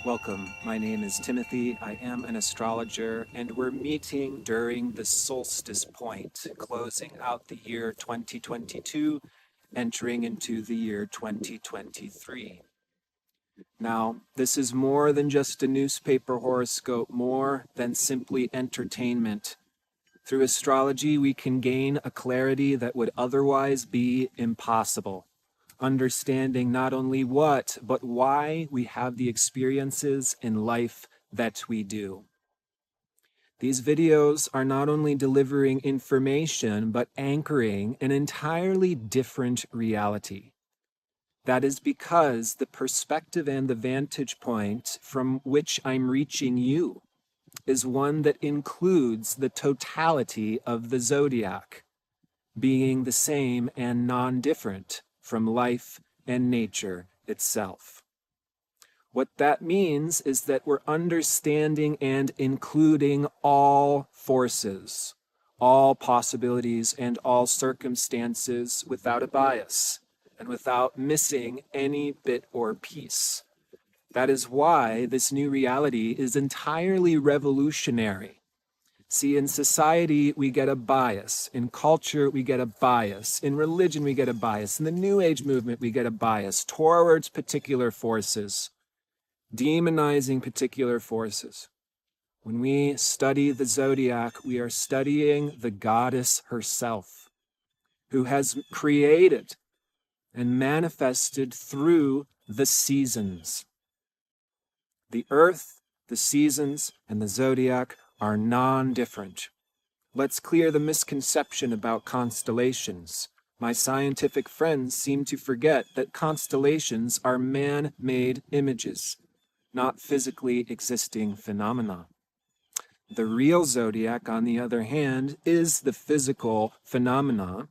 Welcome. My name is Timothy. I am an astrologer, and we're meeting during the solstice point, closing out the year 2022, entering into the year 2023. Now, this is more than just a newspaper horoscope, more than simply entertainment. Through astrology, we can gain a clarity that would otherwise be impossible. Understanding not only what, but why we have the experiences in life that we do. These videos are not only delivering information, but anchoring an entirely different reality. That is because the perspective and the vantage point from which I'm reaching you is one that includes the totality of the zodiac, being the same and non-different from life and nature itself. What that means is that we're understanding and including all forces, all possibilities, and all circumstances without a bias and without missing any bit or piece. That is why this new reality is entirely revolutionary. See, in society, we get a bias. In culture, we get a bias. In religion, we get a bias. In the New Age movement, we get a bias towards particular forces, demonizing particular forces. When we study the zodiac, we are studying the goddess herself, who has created and manifested through the seasons. The earth, the seasons, and the zodiac are non-different. Let's clear the misconception about constellations. My scientific friends seem to forget that constellations are man-made images, not physically existing phenomena. The real zodiac, on the other hand, is the physical phenomena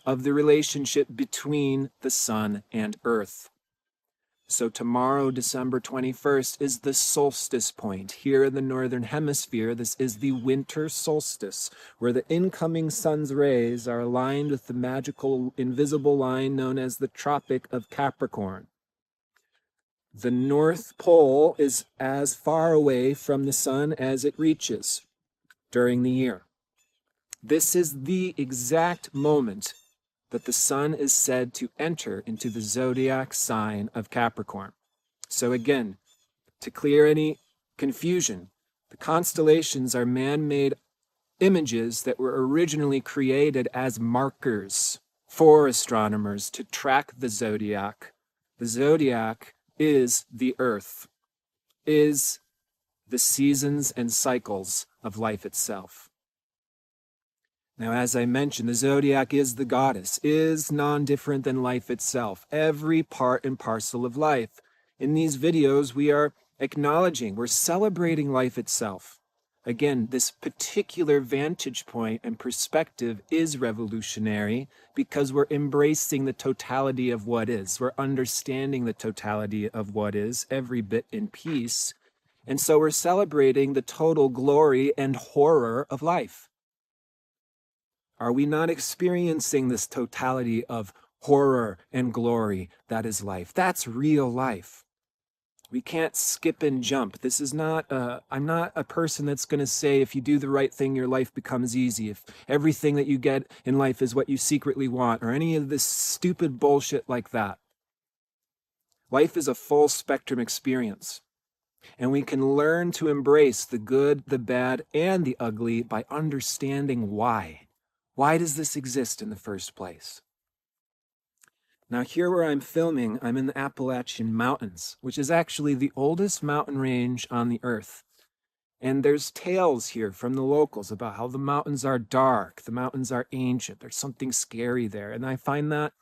of the relationship between the sun and earth. So tomorrow, December 21st, is the solstice point. Here in the northern hemisphere, this is the winter solstice, where the incoming sun's rays are aligned with the magical invisible line known as the Tropic of Capricorn. The North Pole is as far away from the sun as it reaches during the year. This is the exact moment that the sun is said to enter into the zodiac sign of Capricorn. So again, to clear any confusion, the constellations are man-made images that were originally created as markers for astronomers to track the zodiac. The zodiac is the earth, is the seasons and cycles of life itself. Now, as I mentioned, the zodiac is the goddess, is non-different than life itself, every part and parcel of life. In these videos, we are acknowledging, we're celebrating life itself. Again, this particular vantage point and perspective is revolutionary because we're embracing the totality of what is. We're understanding the totality of what is, every bit in piece. And so we're celebrating the total glory and horror of life. Are we not experiencing this totality of horror and glory that is life? That's real life. We can't skip and jump. This is not, I'm not a person that's going to say if you do the right thing, your life becomes easy. If everything that you get in life is what you secretly want, or any of this stupid bullshit like that. Life is a full spectrum experience. And we can learn to embrace the good, the bad, and the ugly by understanding why. Why does this exist in the first place? Now here where I'm filming, I'm in the Appalachian Mountains, which is actually the oldest mountain range on the earth. And there's tales here from the locals about how the mountains are dark, the mountains are ancient, there's something scary there. And I find that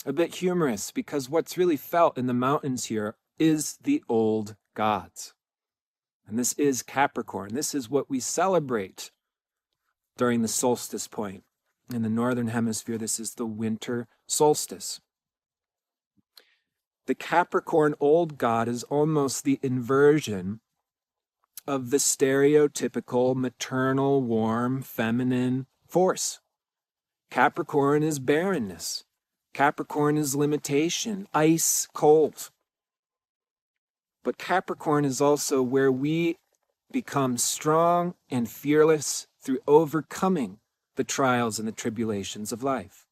a bit humorous because what's really felt in the mountains here is the old gods. And this is Capricorn. This is what we celebrate during the solstice point. In the northern hemisphere, this is the winter solstice. The Capricorn old god is almost the inversion of the stereotypical maternal, warm, feminine force. Capricorn is barrenness. Capricorn is limitation, ice cold. But Capricorn is also where we become strong and fearless through overcoming the trials and the tribulations of life.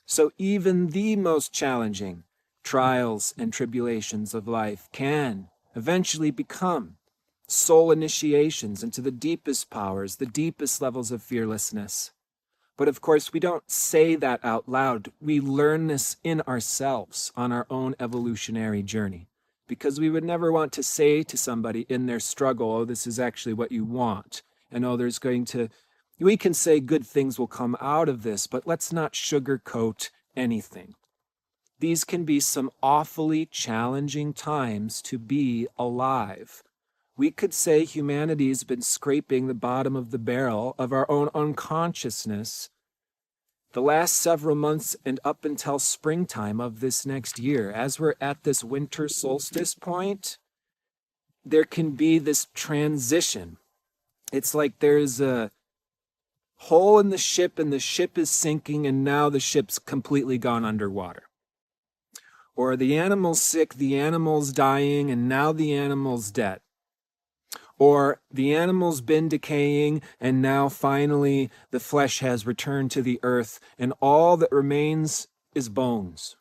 So even the most challenging trials and tribulations of life can eventually become soul initiations into the deepest powers, the deepest levels of fearlessness. But of course, we don't say that out loud. We learn this in ourselves on our own evolutionary journey, because we would never want to say to somebody in their struggle, oh, this is actually what you want. And oh, we can say good things will come out of this, but let's not sugarcoat anything. These can be some awfully challenging times to be alive. We could say humanity's been scraping the bottom of the barrel of our own unconsciousness the last several months and up until springtime of this next year. As we're at this winter solstice point, there can be this transition. It's like there's a hole in the ship and the ship is sinking and now the ship's completely gone underwater. Or the animal's sick, the animal's dying, and now the animal's dead. Or the animal's been decaying, and now finally the flesh has returned to the earth, and all that remains is bones.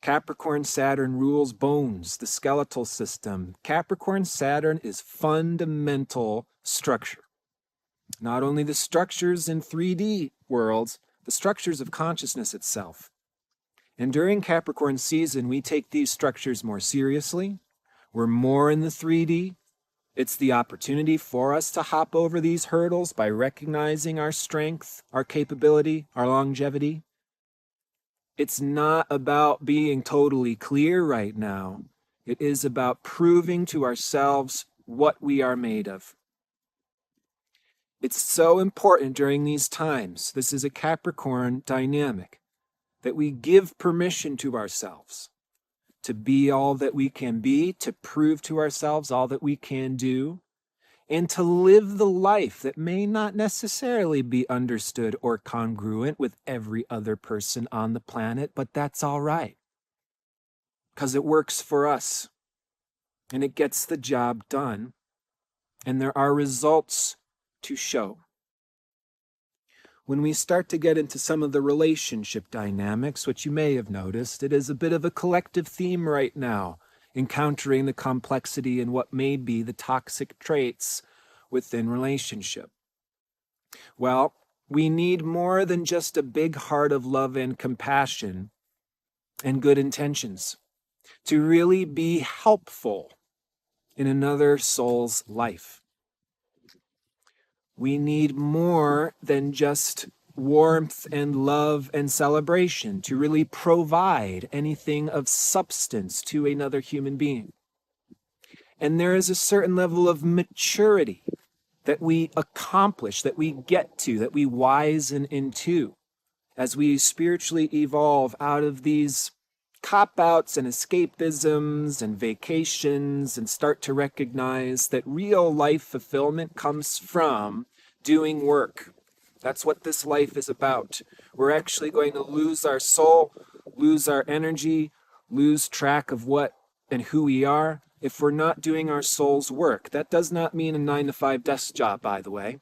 Capricorn Saturn rules bones, the skeletal system. Capricorn Saturn is fundamental structure. Not only the structures in 3D worlds, the structures of consciousness itself. And during Capricorn season, we take these structures more seriously. We're more in the 3D. It's the opportunity for us to hop over these hurdles by recognizing our strength, our capability, our longevity. It's not about being totally clear right now. It is about proving to ourselves what we are made of. It's so important during these times, this is a Capricorn dynamic, that we give permission to ourselves to be all that we can be, to prove to ourselves all that we can do, and to live the life that may not necessarily be understood or congruent with every other person on the planet, but that's all right, because it works for us, and it gets the job done, and there are results to show. When we start to get into some of the relationship dynamics, which you may have noticed, it is a bit of a collective theme right now, encountering the complexity and what may be the toxic traits within relationship. Well, we need more than just a big heart of love and compassion and good intentions to really be helpful in another soul's life. We need more than just warmth and love and celebration to really provide anything of substance to another human being. And there is a certain level of maturity that we accomplish, that we get to, that we wisen into as we spiritually evolve out of these cop-outs and escapisms and vacations and start to recognize that real life fulfillment comes from doing work. That's what this life is about. We're actually going to lose our soul, lose our energy, lose track of what and who we are if we're not doing our soul's work. That does not mean a 9-to-5 desk job, by the way.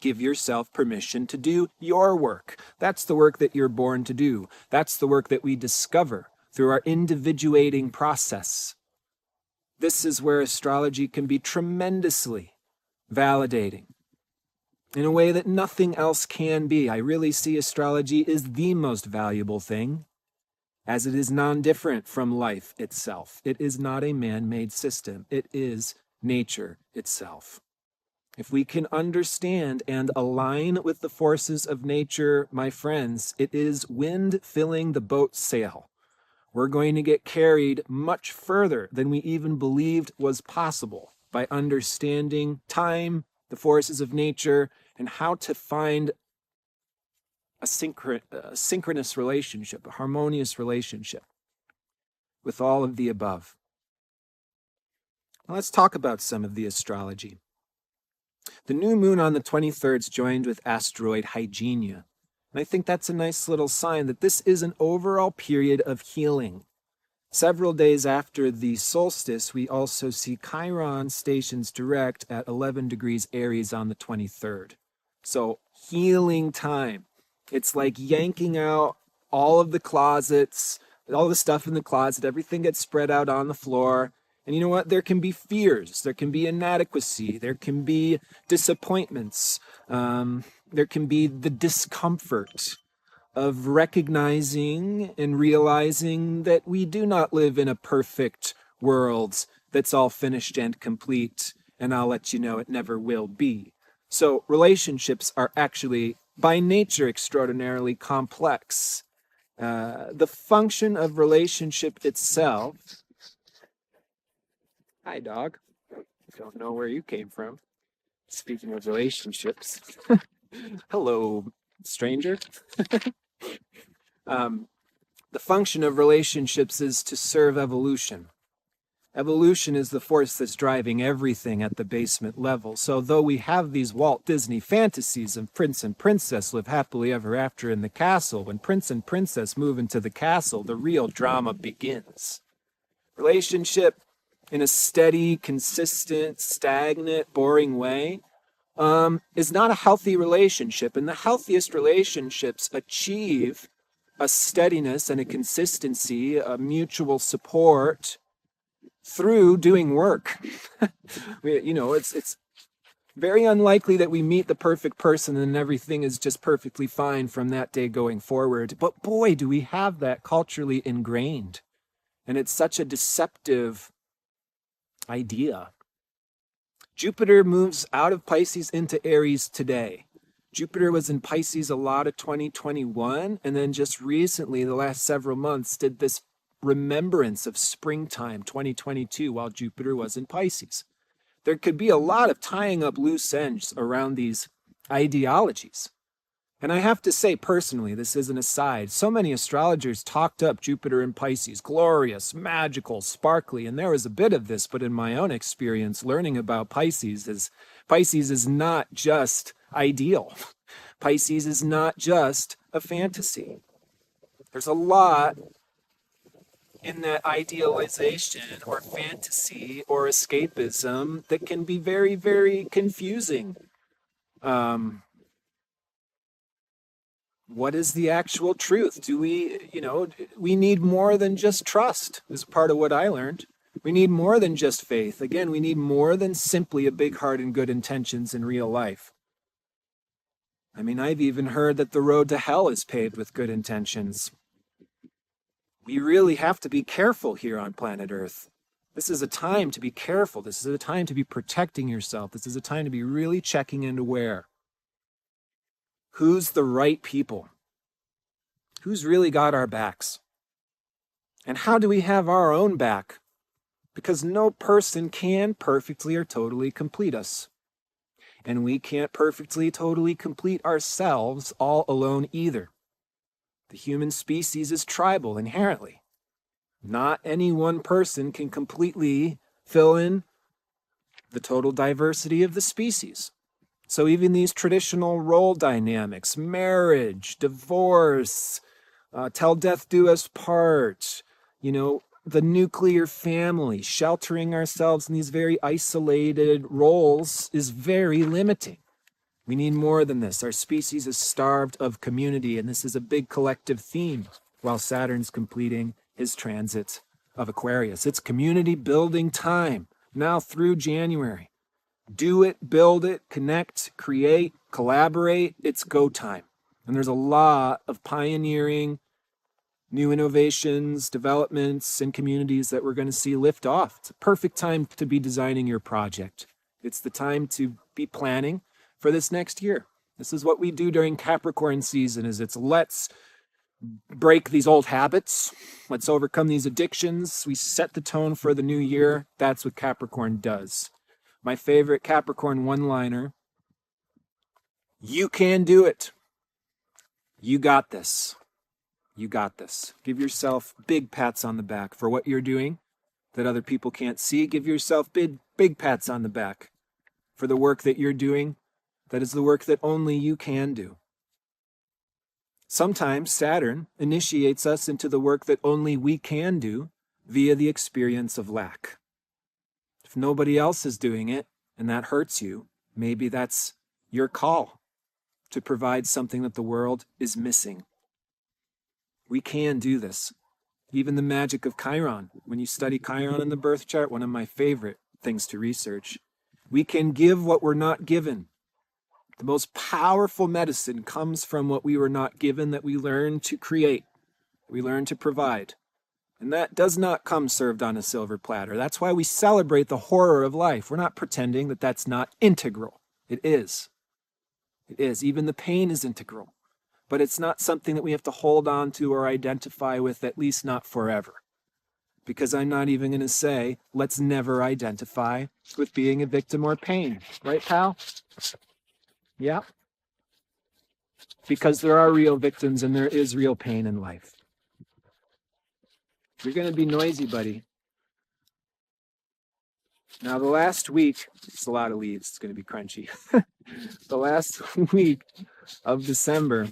Give yourself permission to do your work. That's the work that you're born to do. That's the work that we discover through our individuating process. This is where astrology can be tremendously validating in a way that nothing else can be. I really see astrology as the most valuable thing, as it is non-different from life itself. It is not a man-made system. It is nature itself. If we can understand and align with the forces of nature, my friends, it is wind filling the boat's sail. We're going to get carried much further than we even believed was possible by understanding time, the forces of nature, and how to find a synchronous relationship, a harmonious relationship with all of the above. Now let's talk about some of the astrology. The new moon on the 23rd is joined with asteroid Hygienia. And I think that's a nice little sign that this is an overall period of healing. Several days after the solstice, we also see Chiron stations direct at 11 degrees Aries on the 23rd. So healing time. It's like yanking out all of the closets, all the stuff in the closet, everything gets spread out on the floor. And you know what? There can be fears, there can be inadequacy, there can be disappointments, there can be the discomfort of recognizing and realizing that we do not live in a perfect world that's all finished and complete, and I'll let you know it never will be. So relationships are actually, by nature, extraordinarily complex. The function of relationship itself... Hi, dog. Don't know where you came from. Speaking of relationships. Hello, stranger. The function of relationships is to serve evolution. Evolution is the force that's driving everything at the basement level. So though we have these Walt Disney fantasies of prince and princess live happily ever after in the castle, when prince and princess move into the castle, the real drama begins. Relationship in a steady, consistent, stagnant, boring way is not a healthy relationship. And the healthiest relationships achieve a steadiness and a consistency, a mutual support through doing work. It's very unlikely that we meet the perfect person and everything is just perfectly fine from that day going forward. But boy, do we have that culturally ingrained. And it's such a deceptive idea. Jupiter moves out of Pisces into Aries today. Jupiter was in Pisces a lot of 2021, and then just recently, the last several months, did this remembrance of springtime 2022 while Jupiter was in Pisces. There could be a lot of tying up loose ends around these ideologies. And I have to say personally, this is an aside, so many astrologers talked up Jupiter in Pisces, glorious, magical, sparkly, and there was a bit of this, but in my own experience, learning about Pisces is not just ideal. Pisces is not just a fantasy. There's a lot in that idealization or fantasy or escapism that can be very, very confusing. What is the actual truth? Do we need more than just trust, is part of what I learned. We need more than just faith. Again, we need more than simply a big heart and good intentions in real life. I mean, I've even heard that the road to hell is paved with good intentions. We really have to be careful here on planet Earth. This is a time to be careful. This is a time to be protecting yourself. This is a time to be really checking and aware. Who's the right people? Who's really got our backs? And how do we have our own back? Because no person can perfectly or totally complete us. And we can't perfectly, totally complete ourselves all alone either. The human species is tribal inherently. Not any one person can completely fill in the total diversity of the species. So even these traditional role dynamics, marriage, divorce, till death do us part, the nuclear family, sheltering ourselves in these very isolated roles is very limiting. We need more than this. Our species is starved of community, and this is a big collective theme while Saturn's completing his transit of Aquarius. It's community building time now through January. Do it, build it, connect, create, collaborate. It's go time. And there's a lot of pioneering, new innovations, developments, and communities that we're going to see lift off. It's a perfect time to be designing your project. It's the time to be planning for this next year. This is what we do during Capricorn season, let's break these old habits. Let's overcome these addictions. We set the tone for the new year. That's what Capricorn does. My favorite Capricorn one-liner: you can do it. You got this. You got this. Give yourself big pats on the back for what you're doing that other people can't see. Give yourself big pats on the back for the work that you're doing. That is the work that only you can do. Sometimes Saturn initiates us into the work that only we can do via the experience of lack. If nobody else is doing it and that hurts you, maybe that's your call to provide something that the world is missing. We can do this. Even the magic of Chiron. When you study Chiron in the birth chart, one of my favorite things to research, we can give what we're not given. The most powerful medicine comes from what we were not given, that we learn to create, we learn to provide. And that does not come served on a silver platter. That's why we celebrate the horror of life. We're not pretending that that's not integral. It is. It is. Even the pain is integral. But it's not something that we have to hold on to or identify with, at least not forever. Because I'm not even going to say, let's never identify with being a victim or pain. Right, pal? Yeah? Because there are real victims and there is real pain in life. You're going to be noisy, buddy. Now, the last week, it's a lot of leaves, it's going to be crunchy. The last week of December,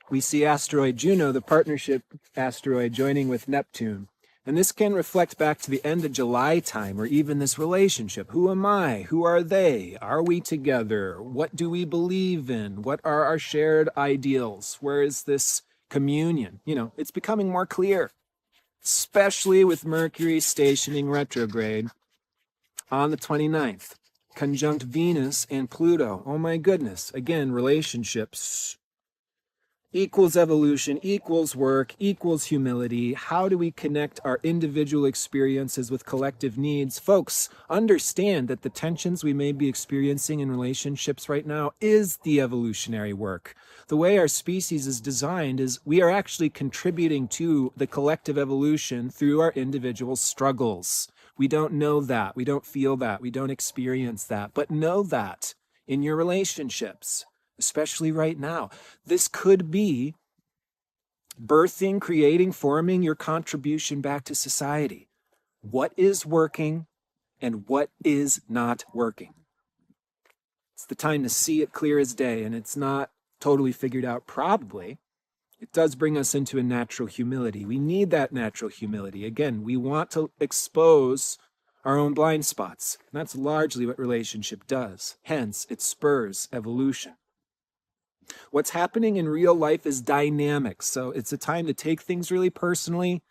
we see asteroid Juno, the partnership asteroid, joining with Neptune. And this can reflect back to the end of July time, or even this relationship. Who am I? Who are they? Are we together? What do we believe in? What are our shared ideals? Where is this communion? You know, it's becoming more clear, especially with Mercury stationing retrograde on the 29th, conjunct Venus and Pluto. Oh my goodness. Again, relationships equals evolution, equals work, equals humility. How do we connect our individual experiences with collective needs? Folks, understand that the tensions we may be experiencing in relationships right now is the evolutionary work. The way our species is designed is we are actually contributing to the collective evolution through our individual struggles. We don't know that. We don't feel that. We don't experience that. But know that in your relationships, especially right now, this could be birthing, creating, forming your contribution back to society. What is working and what is not working? It's the time to see it clear as day, and it's not totally figured out probably. It does bring us into a natural humility. We need that natural humility. Again, we want to expose our own blind spots. And that's largely what relationship does. Hence, it spurs evolution. What's happening in real life is dynamic. So it's a time to take things really personally.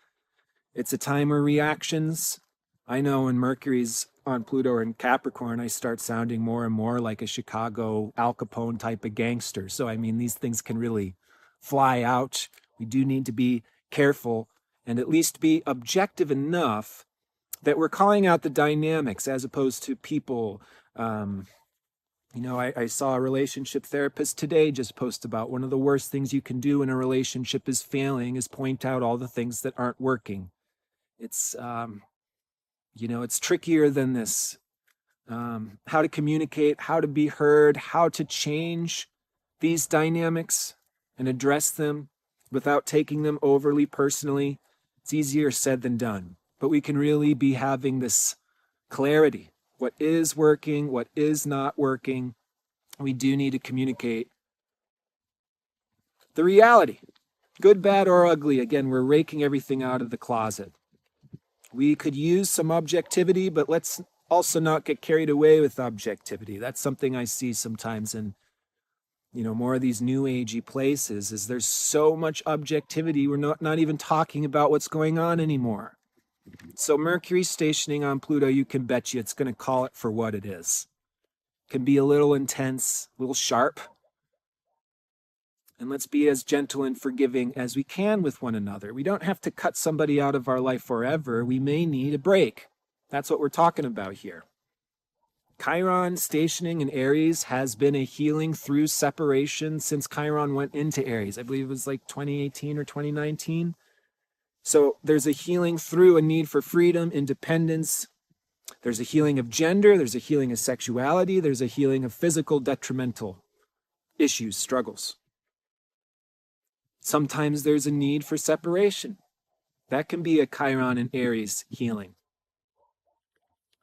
It's a time where reactions. I know when Mercury's on Pluto and Capricorn, I start sounding more and more like a Chicago Al Capone type of gangster. So, I mean, these things can really fly out. We do need to be careful and at least be objective enough that we're calling out the dynamics as opposed to people. I saw a relationship therapist today just post about one of the worst things you can do when a relationship is failing is point out all the things that aren't working. It's, it's trickier than this. How to communicate, how to be heard, how to change these dynamics and address them without taking them overly personally. It's easier said than done. But we can really be having this clarity. What is working, what is not working. We do need to communicate the reality. Good, bad, or ugly. Again, we're raking everything out of the closet. We could use some objectivity, but let's also not get carried away with objectivity. That's something I see sometimes in, more of these new agey places, is there's so much objectivity. We're not even talking about what's going on anymore. So Mercury stationing on Pluto, you can bet you it's going to call it for what it is. It can be a little intense, a little sharp. And let's be as gentle and forgiving as we can with one another. We don't have to cut somebody out of our life forever. We may need a break. That's what we're talking about here. Chiron stationing in Aries has been a healing through separation since Chiron went into Aries. I believe it was like 2018 or 2019. So there's a healing through a need for freedom, independence. There's a healing of gender. There's a healing of sexuality. There's a healing of physical detrimental issues, struggles. Sometimes there's a need for separation. That can be a Chiron and Aries healing.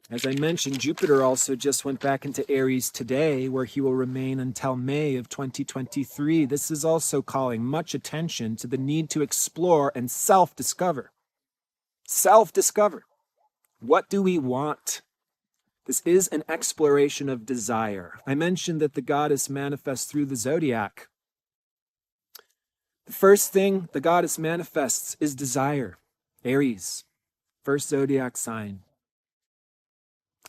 As I mentioned, Jupiter also just went back into Aries today, where he will remain until May of 2023. This is also calling much attention to the need to explore and self-discover. Self-discover. What do we want? This is an exploration of desire. I mentioned that the goddess manifests through the Zodiac. The first thing the goddess manifests is desire. Aries, first Zodiac sign.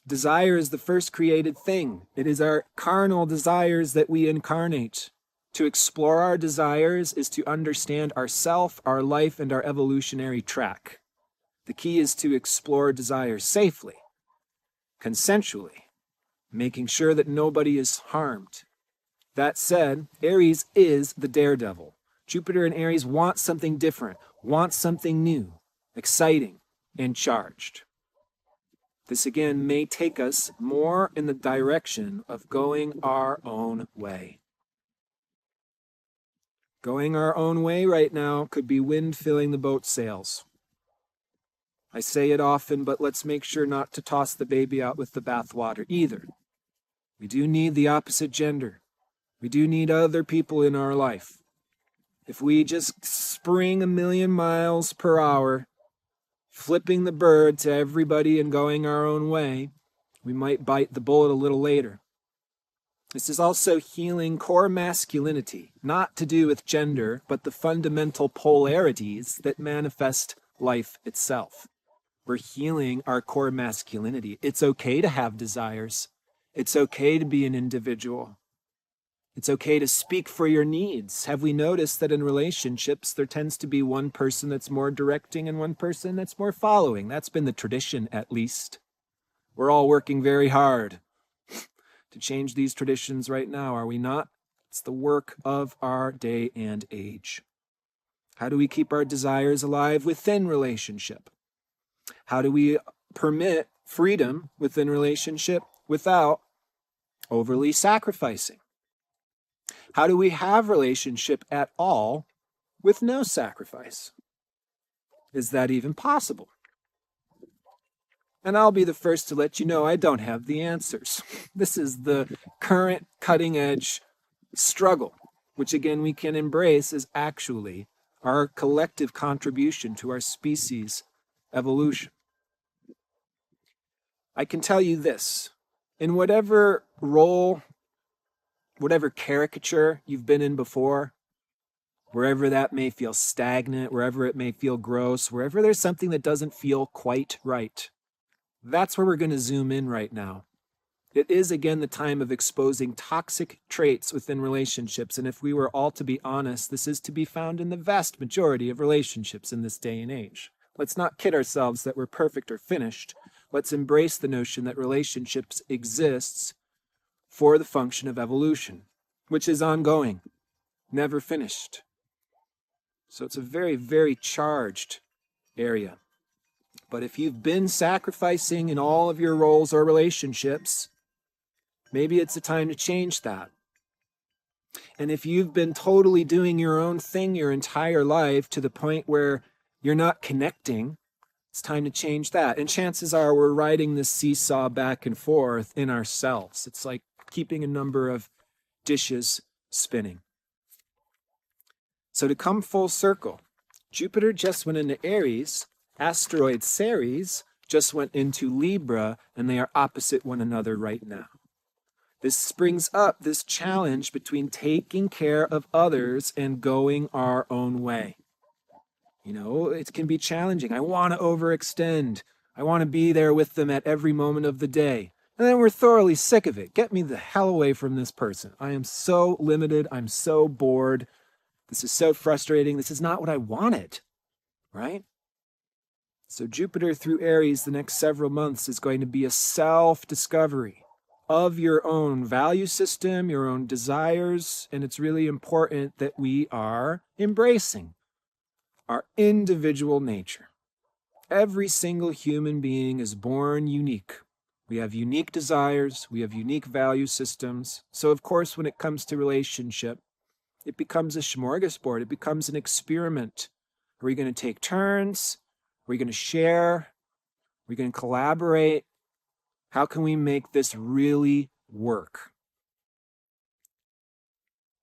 Desire is the first created thing. It is our carnal desires that we incarnate. To explore our desires is to understand ourself, our life, and our evolutionary track. The key is to explore desire safely, consensually, making sure that nobody is harmed. That said, Aries is the daredevil. Jupiter and Aries want something different, want something new, exciting, and charged. This again may take us more in the direction of going our own way. Going our own way right now could be wind filling the boat sails. I say it often, but let's make sure not to toss the baby out with the bathwater either. We do need the opposite gender. We do need other people in our life. If we just spring 1,000,000 miles per hour, flipping the bird to everybody and going our own way, we might bite the bullet a little later. This is also healing core masculinity, not to do with gender, but the fundamental polarities that manifest life itself. We're healing our core masculinity. It's okay to have desires. It's okay to be an individual. It's okay to speak for your needs. Have we noticed that in relationships, there tends to be one person that's more directing and one person that's more following? That's been the tradition, at least. We're all working very hard to change these traditions right now, are we not? It's the work of our day and age. How do we keep our desires alive within relationship? How do we permit freedom within relationship without overly sacrificing? How do we have relationship at all with no sacrifice? Is that even possible? And I'll be the first to let you know I don't have the answers. This is the current cutting edge struggle, which again we can embrace as actually our collective contribution to our species' evolution. I can tell you this, in whatever role, whatever caricature you've been in before, wherever that may feel stagnant, wherever it may feel gross, wherever there's something that doesn't feel quite right, that's where we're going to zoom in right now. It is again the time of exposing toxic traits within relationships, and if we were all to be honest, this is to be found in the vast majority of relationships in this day and age. Let's not kid ourselves that we're perfect or finished. Let's embrace the notion that relationships exists for the function of evolution, which is ongoing, never finished. So it's a very, very charged area. But if you've been sacrificing in all of your roles or relationships, maybe it's a time to change that. And if you've been totally doing your own thing your entire life to the point where you're not connecting, it's time to change that. And chances are we're riding this seesaw back and forth in ourselves. It's like keeping a number of dishes spinning. So to come full circle, Jupiter just went into Aries, asteroid Ceres just went into Libra, and they are opposite one another right now. This brings up this challenge between taking care of others and going our own way. You know, it can be challenging. I want to overextend. I want to be there with them at every moment of the day. And then we're thoroughly sick of it. Get me the hell away from this person. I am so limited. I'm so bored. This is so frustrating. This is not what I wanted, right? So Jupiter through Aries the next several months is going to be a self-discovery of your own value system, your own desires, and it's really important that we are embracing our individual nature. Every single human being is born unique. We have unique desires, we have unique value systems. So of course, when it comes to relationship, it becomes a smorgasbord. It becomes an experiment. Are we going to take turns? Are we going to share? Are we going to collaborate? How can we make this really work?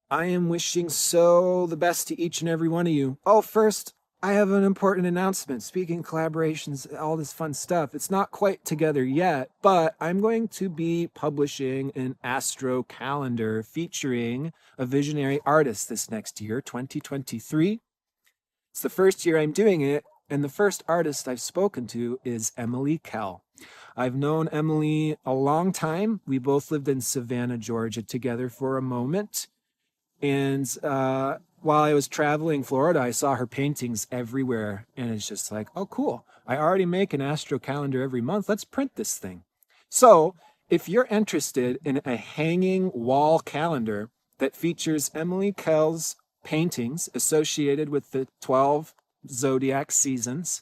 I am wishing so the best to each and every one of you. Oh, first, I have an important announcement. Speaking of collaborations, all this fun stuff, it's not quite together yet, but I'm going to be publishing an Astro calendar featuring a visionary artist this next year, 2023. It's the first year I'm doing it, and the first artist I've spoken to is Emily Kell. I've known Emily a long time. We both lived in Savannah, Georgia together for a moment. And while I was traveling Florida, I saw her paintings everywhere. And it's just like, oh, cool. I already make an Astro calendar every month. Let's print this thing. So if you're interested in a hanging wall calendar that features Emily Kell's paintings associated with the 12 Zodiac seasons,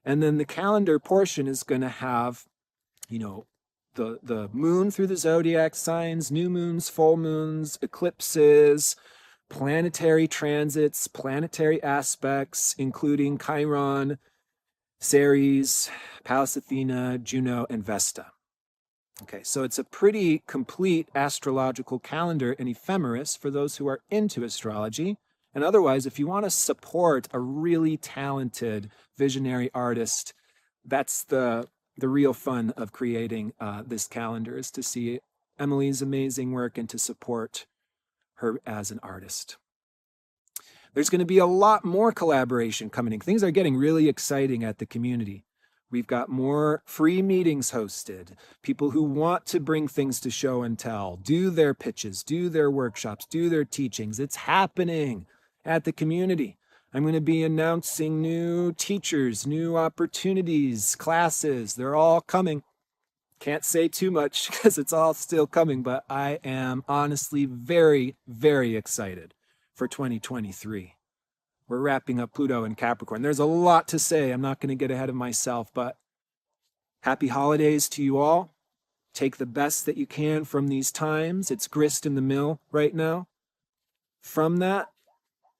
and then the calendar portion is going to have, you know, the moon through the zodiac signs, new moons, full moons, eclipses, planetary transits, planetary aspects, including Chiron, Ceres, Pallas Athena, Juno, and Vesta. Okay, so it's a pretty complete astrological calendar and ephemeris for those who are into astrology. And otherwise, if you want to support a really talented visionary artist, that's the real fun of creating this calendar, is to see Emily's amazing work and to support her as an artist. There's going to be a lot more collaboration coming. Things are getting really exciting at the community. We've got more free meetings hosted. People who want to bring things to show and tell, do their pitches, do their workshops, do their teachings. It's happening at the community. I'm going to be announcing new teachers, new opportunities, classes. They're all coming. Can't say too much because it's all still coming, but I am honestly very, very excited for 2023. We're wrapping up Pluto and Capricorn. There's a lot to say. I'm not going to get ahead of myself, but happy holidays to you all. Take the best that you can from these times. It's grist in the mill right now. From that,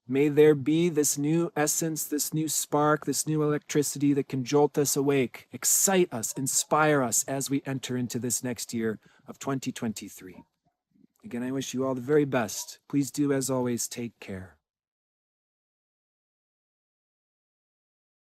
may there be this new essence, this new spark, this new electricity that can jolt us awake, excite us, inspire us as we enter into this next year of 2023. Again, I wish you all the very best. Please do, as always, take care.